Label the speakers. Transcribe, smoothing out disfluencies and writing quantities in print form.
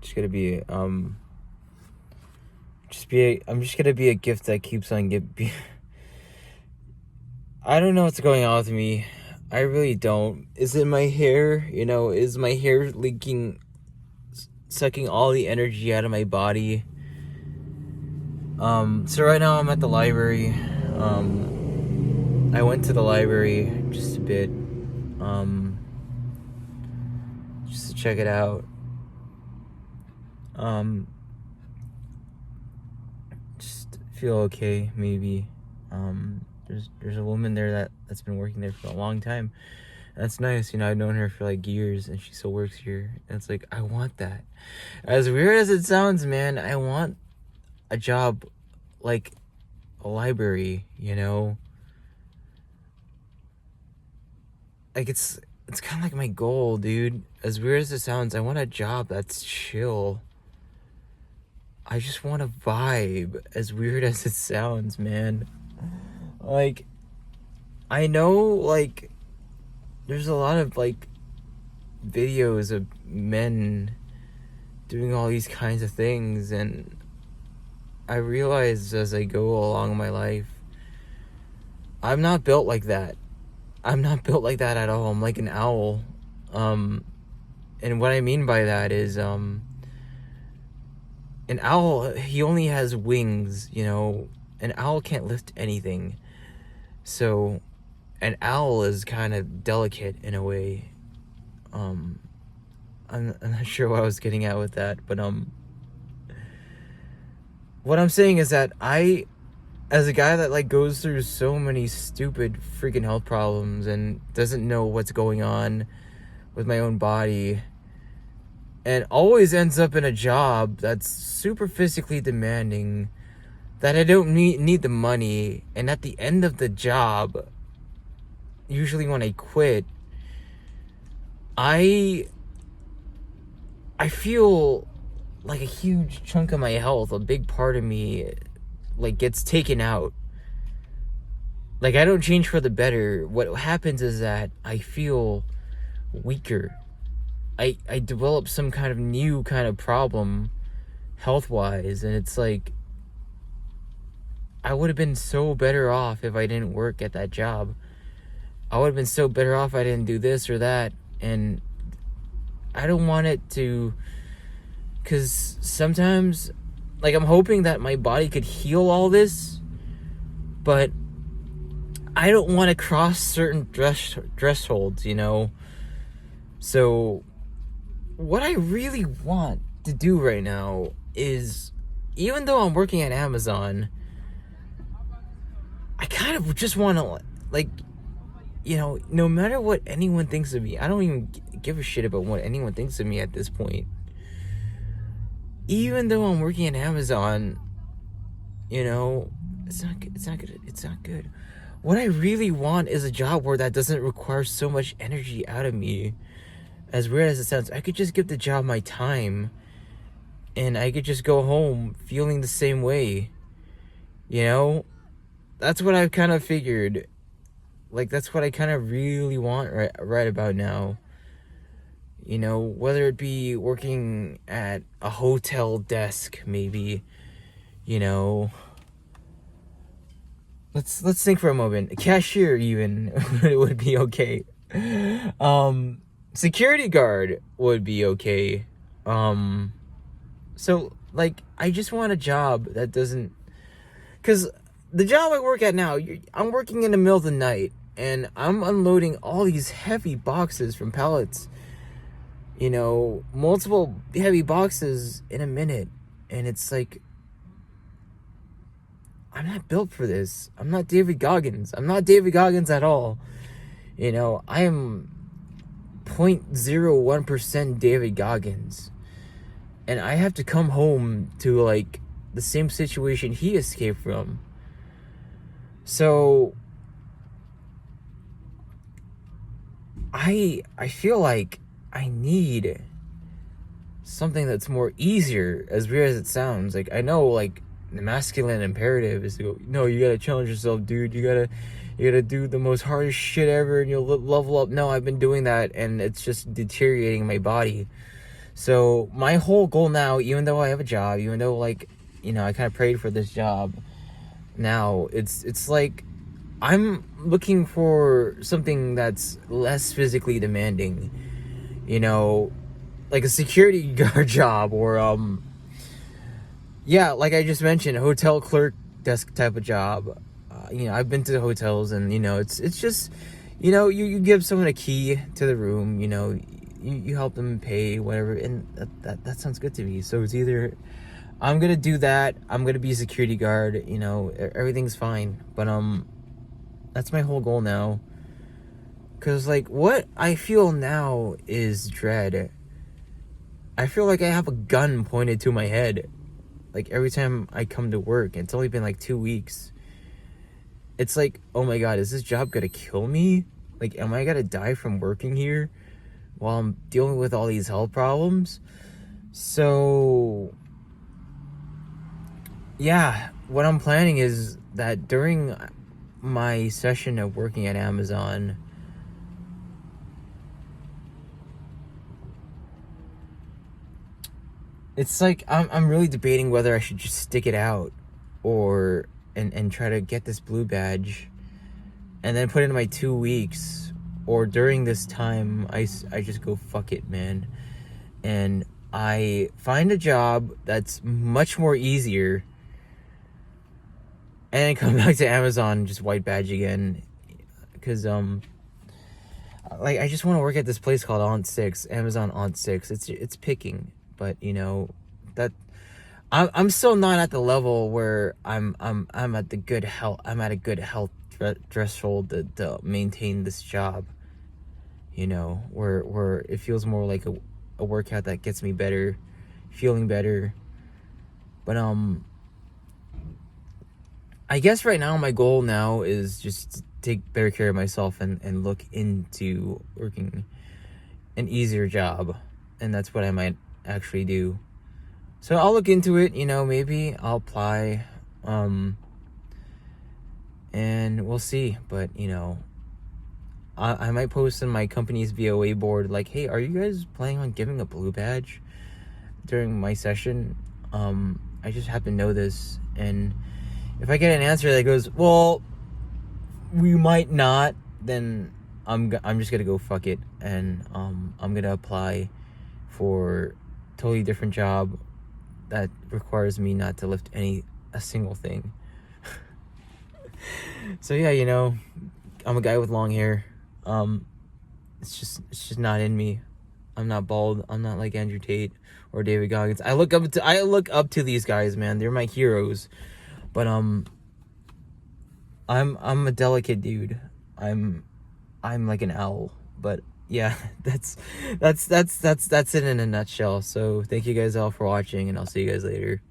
Speaker 1: just gonna be I'm just gonna be a gift that keeps on I don't know what's going on with me. I really don't. Is it my hair? Is my hair sucking all the energy out of my body? So right now I'm at the library. I went to the library just a bit, just to check it out. Just feel okay, maybe. There's a woman there that's been working there for a long time. That's nice, I've known her for like years, and she still works here. And it's like, I want that. As weird as it sounds, man, I want a job like a library, Like it's kind of like my goal, dude. As weird as it sounds, I want a job that's chill. I just want to vibe, as weird as it sounds, man. Like, I know, like, there's a lot of, like, videos of men doing all these kinds of things, and I realize as I go along my life, I'm not built like that. I'm not built like that at all. I'm like an owl. And what I mean by that is, an owl, he only has wings, An owl can't lift anything. So, an owl is kind of delicate in a way. I'm not sure what I was getting at with that, but what I'm saying is that as a guy that like goes through so many stupid freaking health problems and doesn't know what's going on with my own body, and always ends up in a job that's super physically demanding, that I don't need the money, and at the end of the job, usually when I quit, I feel like a huge chunk of my health, a big part of me, like, gets taken out. Like, I don't change for the better. What happens is that I feel weaker. I develop some kind of new kind of problem health-wise, and it's like, I would have been so better off if I didn't work at that job. I would have been so better off if I didn't do this or that, and I don't want it to, because sometimes, like, I'm hoping that my body could heal all this, but I don't want to cross certain thresholds, So, what I really want to do right now is, even though I'm working at Amazon, I kind of just want to, like, no matter what anyone thinks of me, I don't even give a shit about what anyone thinks of me at this point. Even though I'm working at Amazon, it's not good. What I really want is a job where that doesn't require so much energy out of me. As weird as it sounds, I could just give the job my time, and I could just go home feeling the same way. That's what I've kind of figured. Like, that's what I kind of really want right about now. Whether it be working at a hotel desk, maybe, let's think for a moment. A cashier, even, would be okay. Security guard would be okay. So, like, I just want a job that doesn't, because the job I work at now, I'm working in the middle of the night, and I'm unloading all these heavy boxes from pallets. Multiple heavy boxes in a minute. And it's like, I'm not built for this. I'm not David Goggins. I'm not David Goggins at all. I am 0.01% David Goggins. And I have to come home to, like, the same situation he escaped from. So, I feel like I need something that's more easier, as weird as it sounds. Like, I know, like, the masculine imperative is to go, no, you gotta challenge yourself, dude. You gotta do the most hardest shit ever, and you'll level up. No, I've been doing that, and it's just deteriorating my body. So my whole goal now, even though I have a job, even though like, you know, I kind of prayed for this job, now it's like I'm looking for something that's less physically demanding, you know, like a security guard job, or yeah, like I just mentioned, a hotel clerk desk type of job. You know, I've been to hotels, and you know, it's just, you know, you give someone a key to the room, you know, you help them pay whatever, and that sounds good to me. So it's either I'm gonna do that, I'm gonna be a security guard, you know, everything's fine. But that's my whole goal now. Cause like what I feel now is dread. I feel like I have a gun pointed to my head. Like every time I come to work, it's only been like 2 weeks. It's like, oh my god, is this job gonna kill me? Like, am I gonna die from working here while I'm dealing with all these health problems? So, yeah, what I'm planning is that during my session of working at Amazon, it's like I'm really debating whether I should just stick it out, or and try to get this blue badge and then put in my 2 weeks, or during this time I just go fuck it, man, and I find a job that's much more easier and come back to Amazon and just white badge again. Because like I just want to work at this place called Amazon Aunt 6. It's picking, but you know that I'm still not at the level where I'm at the good health. I'm at a good health threshold to maintain this job. You know, where it feels more like a workout that gets me better, feeling better. But I guess right now my goal now is just to take better care of myself and look into working an easier job, and that's what I might actually do. So I'll look into it, you know, maybe I'll apply, and we'll see. But, you know, I might post in my company's VOA board, like, hey, are you guys planning on giving a blue badge during my session? I just happen to know this, and if I get an answer that goes, well, we might not, then I'm just gonna go fuck it, and I'm gonna apply for a totally different job that requires me not to lift a single thing. So yeah, you know, I'm a guy with long hair. It's just not in me. I'm not bald. I'm not like Andrew Tate or David Goggins. I look up to these guys, man. They're my heroes. But I'm a delicate dude. I'm like an owl. But yeah, that's it in a nutshell. So thank you guys all for watching, and I'll see you guys later.